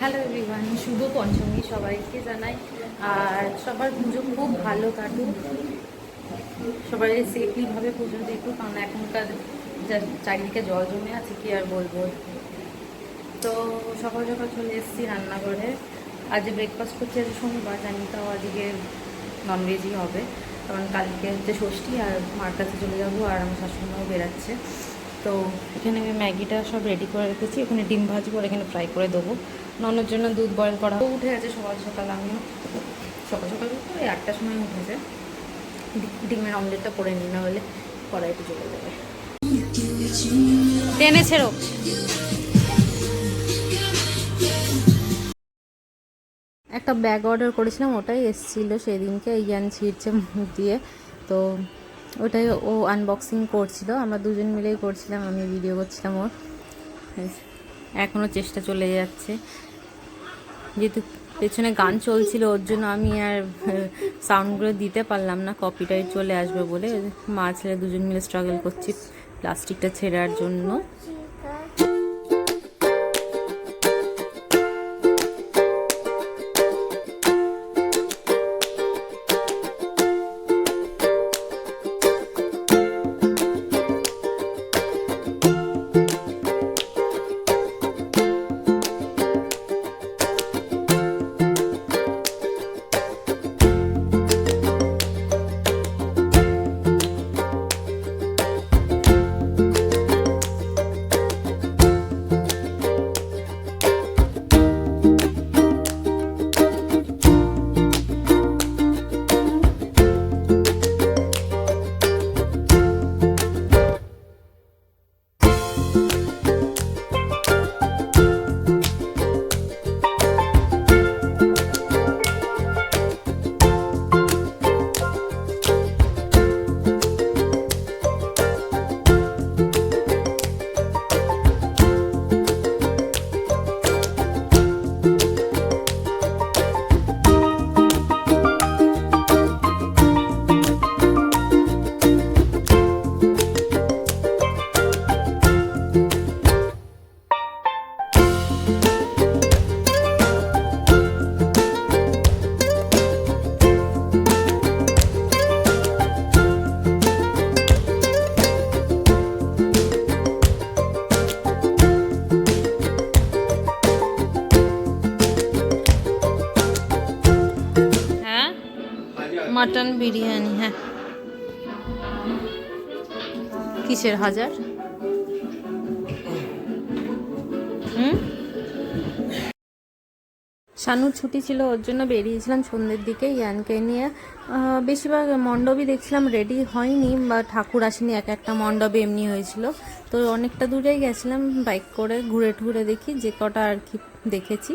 Hello everyone, শুভ পঞ্চমী সবাইকে জানাই। আর সবার পুজো খুব ভালো কাটুক, সবাই সেফলিভাবে পুজো দেখুক, কারণ এখনকার যা চারিদিকে জল জমে আছে কি আর বলবো। তো সকাল সকাল চলে এসেছি রান্নাঘরে। আজ ব্রেকফাস্ট করছি, আজ শনিবার, জানি তাও আজকে ননভেজই হবে, কারণ কালকে হচ্ছে ষষ্ঠী আর মার কাছে চলে যাবো, আর আমার শাশুড়িমাও বেরাচ্ছে। তো এখানে আমি ম্যাগিটা সব রেডি করে রেখেছি, এখানে ডিম ভাজবো আর এখানে ফ্রাই করে দেবো। ননের জন্য দুধ বয়েল করা উঠে গেছে সকাল সকাল। আমিও সকাল সকাল ওই 8টার সময় উঠেছে। ডিমের অমলেটটা করে নিই, না হলে কড়াইতে চলে যাবে। টেনে ছেড়ো। একটা ব্যাগ অর্ডার করেছিলাম, ওটাই এসেছিলো সেদিনকে। ইয়ান ছিঁড়ছে মুখ দিয়ে, তো ওটাই ও আনবক্সিং করছিল, আমরা দুজন মিলেই করছিলাম, আমি ভিডিও করছিলাম ওর। এখনও চেষ্টা চলে যাচ্ছে, যেহেতু পেছনে গান চলছিল ওর জন্য আমি আর সাউন্ডগুলো দিতে পারলাম না, কপিরাইট চলে আসবে বলে। মা ছেলে দুজন মিলে স্ট্রাগল করছি প্লাস্টিকটা ছেঁড়ার জন্য। মটন বিরিয়ানি, হ্যাঁ। কিসের 1000? শানুর ছুটি ছিল, ওর জন্য বেরিয়েছিলাম সন্ধ্যের দিকে ইয়ানকে নিয়ে। বেশিরভাগ মণ্ডপই দেখছিলাম রেডি হয়নি, বা ঠাকুর আসেনি, এক একটা মণ্ডপে এমনি হয়েছিল। তো অনেকটা দূরেই গেছিলাম বাইক করে, ঘুরে ঠুরে দেখি যে কটা আর কি দেখেছি,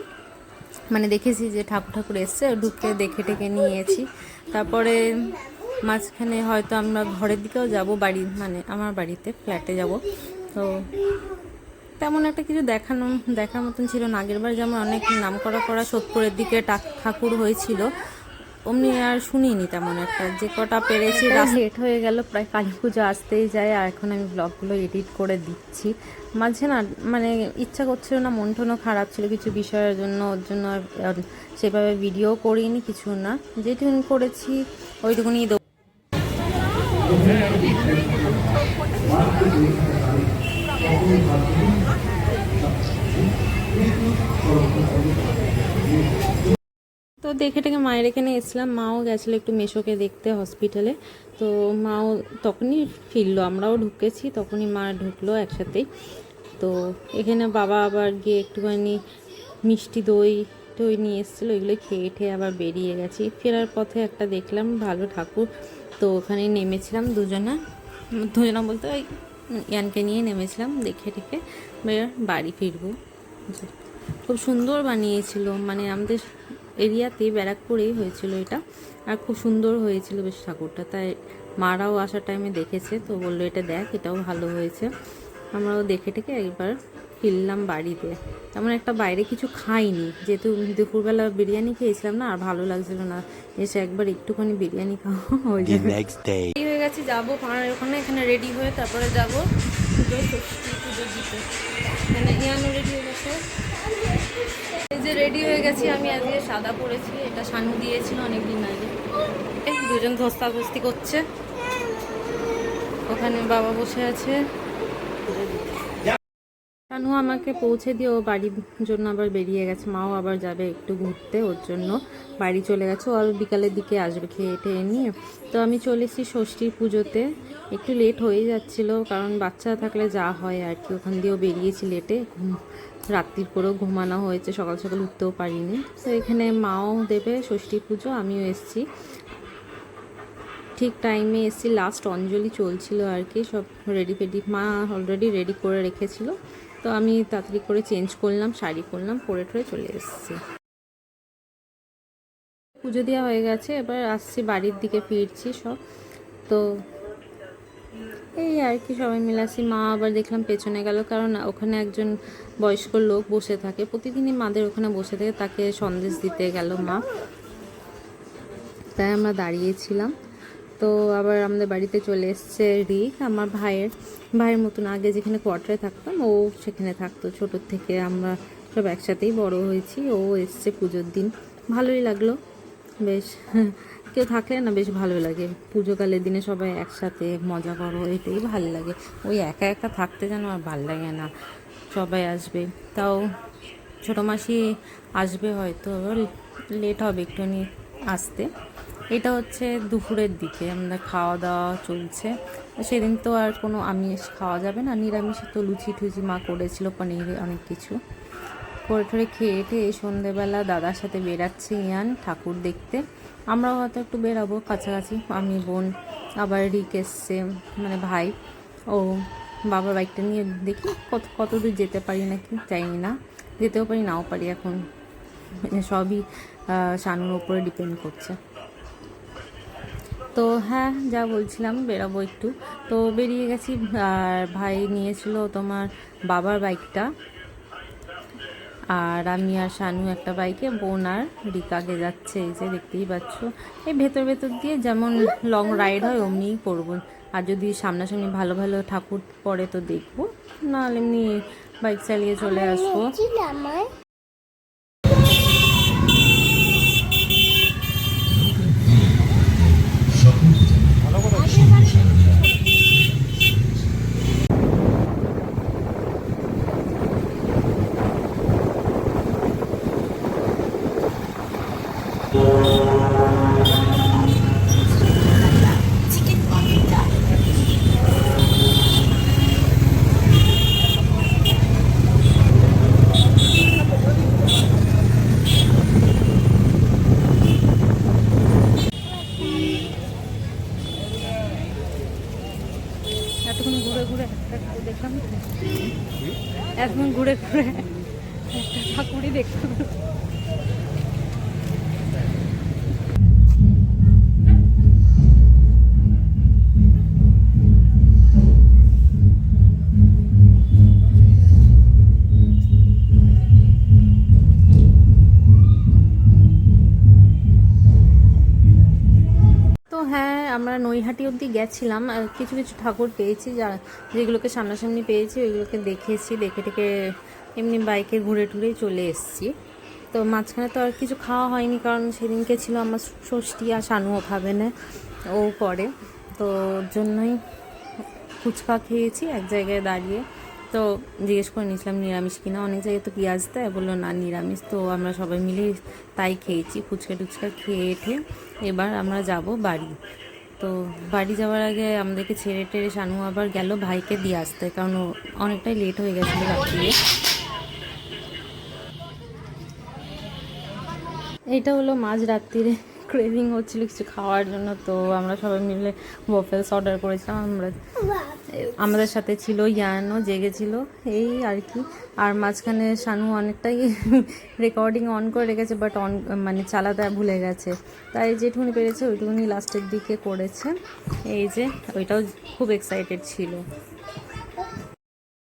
মানে দেখেছি যে ঠাকুর এসছে, ঢুকে দেখে টেকে নিয়েছি। তারপরে মাঝখানে হয়তো আমরা ঘরের দিকেও যাব, বাড়ি মানে আমার বাড়িতে ফ্ল্যাটে যাব। তো তেমন একটা কিছু দেখার মতন ছিল না। আগেরবার যেমন অনেক নাম করা সোদপুরের দিকে ঠাকুর হয়েছিল, অমনি আর শুনিনি তেমন একটা। যে কটা পেরেছি লেট হয়ে গেল, প্রায় কালী পুজো আসতেই যায়, আর এখন আমি ব্লগগুলো এডিট করে দিচ্ছি। মাঝে না মানে ইচ্ছা করছিল না, মন টনও খারাপ ছিল কিছু বিষয়ের জন্য, ওর জন্য আর সেভাবে ভিডিও করিনি কিছু না, যেটুকুনি করেছি ওইটুকুনি দেবো। তো দেখে টেকে মায়ের এখানে এসেছিলাম, মাও গেছিলো একটু মেশোকে দেখতে হসপিটালে। তো মাও তখনই ফিরলো, আমরাও ঢুকেছি, তখনই মা ঢুকলো একসাথেই। তো এখানে বাবা আবার গিয়ে একটুখানি মিষ্টি দই টই নিয়ে এসেছিলো, ওইগুলো খেয়ে ঠেয়ে আবার বেরিয়ে গেছি। ফেরার পথে একটা দেখলাম ভালো ঠাকুর, তো ওখানে নেমেছিলাম দুজনা বলতে ওই ইয়ানকে নিয়ে নেমেছিলাম, দেখে টেকে বাড়ি ফিরবো। খুব সুন্দর বানিয়েছিল, মানে আমাদের এরিয়াতে ব্যারাকপুরেই হয়েছিল এটা, আর খুব সুন্দর হয়েছিল বেশ ঠাকুরটা। তাই মারাও আসার টাইমে দেখেছে, তো বললো এটা দেখ, এটাও ভালো হয়েছে। আমরাও দেখে টেকে একবার ফিরলাম বাড়িতে। তেমন একটা বাইরে কিছু খাইনি, যেহেতু দুপুরবেলা বিরিয়ানি খেয়েছিলাম না, আর ভালো লাগছিল না, এসে একবার একটুখানি বিরিয়ানি খাওয়া হয়ে যাবে। হয়ে গেছে, যাবো পাড়ার ওখানে, এখানে রেডি হয়ে তারপরে যাব পুজো, ষষ্ঠী পুজো দিতে। মানে ইয়ানো রেডি হয়ে গেছে, এই যে রেডি হয়ে গেছি আমি। আজকে সাদা পরেছি, এটা শানু দিয়েছিল অনেকদিন আগে। দুজন ধস্তাধস্তি করছে, ওখানে বাবা বসে আছে। শানু আমাকে পৌঁছে দিয়ে ও বাড়ির জন্য আবার বেরিয়ে গেছে। মাও আবার যাবে একটু ঘুরতে, ওর জন্য বাড়ি চলে গেছে। ও আবার বিকালের দিকে আসবে খেয়ে টেয়ে নিয়ে। তো আমি চলে এসেছি ষষ্ঠীর পুজোতে। একটু লেট হয়ে যাচ্ছিল, কারণ বাচ্চা থাকলে যা হয় আর কি। ওখান দিয়েও বেরিয়েছি লেটে, রাত্রির করেও ঘুমানো হয়েছে, সকাল সকাল উঠতেও পারিনি। তো এখানে মাও দেবে ষষ্ঠী পুজো, আমিও এসেছি ঠিক টাইমে এসেছি। লাস্ট অঞ্জলি চলছিল আর কি, সব রেডি ফেডি মা অলরেডি রেডি করে রেখেছিল। তো আমি তাড়াতাড়ি করে চেঞ্জ করলাম, শাড়ি করলাম, পরে টরে চলে এসেছি। পুজো দেওয়া হয়ে গেছে, এবার আসছি বাড়ির দিকে, ফিরছি সব। তো এই আর কি সবাই মিলে আসি। মা আবার দেখলাম পেছনে গেল, কারণ ওখানে একজন বয়স্ক লোক বসে থাকে, প্রতিদিনই মাদের ওখানে বসে থাকে, তাকে সন্দেশ দিতে গেল মা। তাই আমরা দাঁড়িয়েছিলাম। তো আবার আমাদের বাড়িতে চলে এসছে রিক, আমার ভাইয়ের মতন। আগে যেখানে কোয়ার্টারে থাকতাম ও সেখানে থাকতো, ছোটোর থেকে আমরা সব একসাথেই বড় হয়েছি। ও এসছে পুজোর দিন, ভালোই লাগলো বেশ। কেউ থাকলে না বেশ ভালো লাগে, পুজোকালের দিনে সবাই একসাথে মজা করো, এটাই ভালো লাগে। ওই একা একা থাকতে যেন আর ভালো লাগে না, সবাই আসবে। তাও ছোটো মাসি আসবে হয়তো, লেট হবে একটুখানি আসতে। এটা হচ্ছে দুপুরের দিকে আমাদের খাওয়া দাওয়া চলছে। সেদিন তো আর কোনো আমিষ খাওয়া যাবে না, নিরামিষে তো লুচি টুচি মা করেছিল, পনির অনেক কিছু করে ঠরে খেয়ে টেয়ে এই সন্ধেবেলা দাদার সাথে বেরাচ্ছে ইয়ান ঠাকুর দেখতে। আমরাও হয়তো একটু বেরাবো কাছাকাছি, আমি, বোন, আবার রিক এসছে মানে ভাই। ও বাবার বাইকটা নিয়ে দেখি কত দূর যেতে পারি নাকি জানি না, যেতেও পারি নাও পারি, এখন সবই শানুর ওপরে ডিপেন্ড করছে। তো হ্যাঁ, যা বলছিলাম বেরাবো একটু, তো বেরিয়ে গেছি। আর ভাই নিয়েছিল তোমার বাবার বাইকটা, আর আমি আর শানু একটা বাইকে, বোন আর রিকাকে যাচ্ছে। এই যে দেখতেই পাচ্ছ, এই ভেতর দিয়ে যেমন লং রাইড হয় অমনিই করবো। আর যদি সামনাসামনি ভালো ভালো ঠাকুর পড়ে তো দেখবো, নাহলে এমনি বাইক চালিয়ে চলে আসবো। এতক্ষণ ঘুরে ঘুরে একটা ঠাকুর দেখলাম, এতক্ষণ ঘুরে ঘুরে একটা ঠাকুরই দেখলাম। হ্যাঁ, আমরা নৈহাটি অবধি গেছিলাম, কিছু কিছু ঠাকুর পেয়েছি, যেগুলোকে সামনাসামনি পেয়েছি ওইগুলোকে দেখেছি, দেখে টেকে এমনি বাইকে ঘুরে টুরেই চলে এসেছি। তো মাঝখানে তো আর কিছু খাওয়া হয়নি, কারণ সেদিনকে ছিল আমার ষষ্ঠী, আর শানুও খাবে না, ও করে। তো ওর জন্যই ফুচকা খেয়েছি এক জায়গায় দাঁড়িয়ে। তো জিজ্ঞেস করে নিয়েছিলাম নিরামিষ কিনা, অনেক জায়গায় তো পেঁয়াজ দেয়, বললো না নিরামিষ। তো আমরা সবাই মিলে তাই খেয়েছি, ফুচকা টুচকা খেয়ে এঠে এবার আমরা যাব বাড়ি। তো বাড়ি যাওয়ার আগে আমাদেরকে ছেড়ে টেড়ে শানু আবার গেল ভাইকে দিয়ে আসতে, কারণ অনেকটাই লেট হয়ে গেছিলো রাত্রিরে। এইটা হলো মাঝ রাত্রিরে ক্রেভিং হচ্ছিলো কিছু খাওয়ার জন্য, তো আমরা সবাই মিলে ওয়াফেলস অর্ডার করেছিলাম। আমাদের সাথে ছিল ইয়ানও জেগেছিল, এই আর কি। আর মাঝখানে শানু অনেকটাই রেকর্ডিং অন করে রেখেছে, বাট মানে চালাতে ভুলে গেছে, তাই যেটুকুনি পেরেছে ওইটুকুনি লাস্টের দিকে করেছে। এই যে ওইটাও খুব এক্সাইটেড ছিল।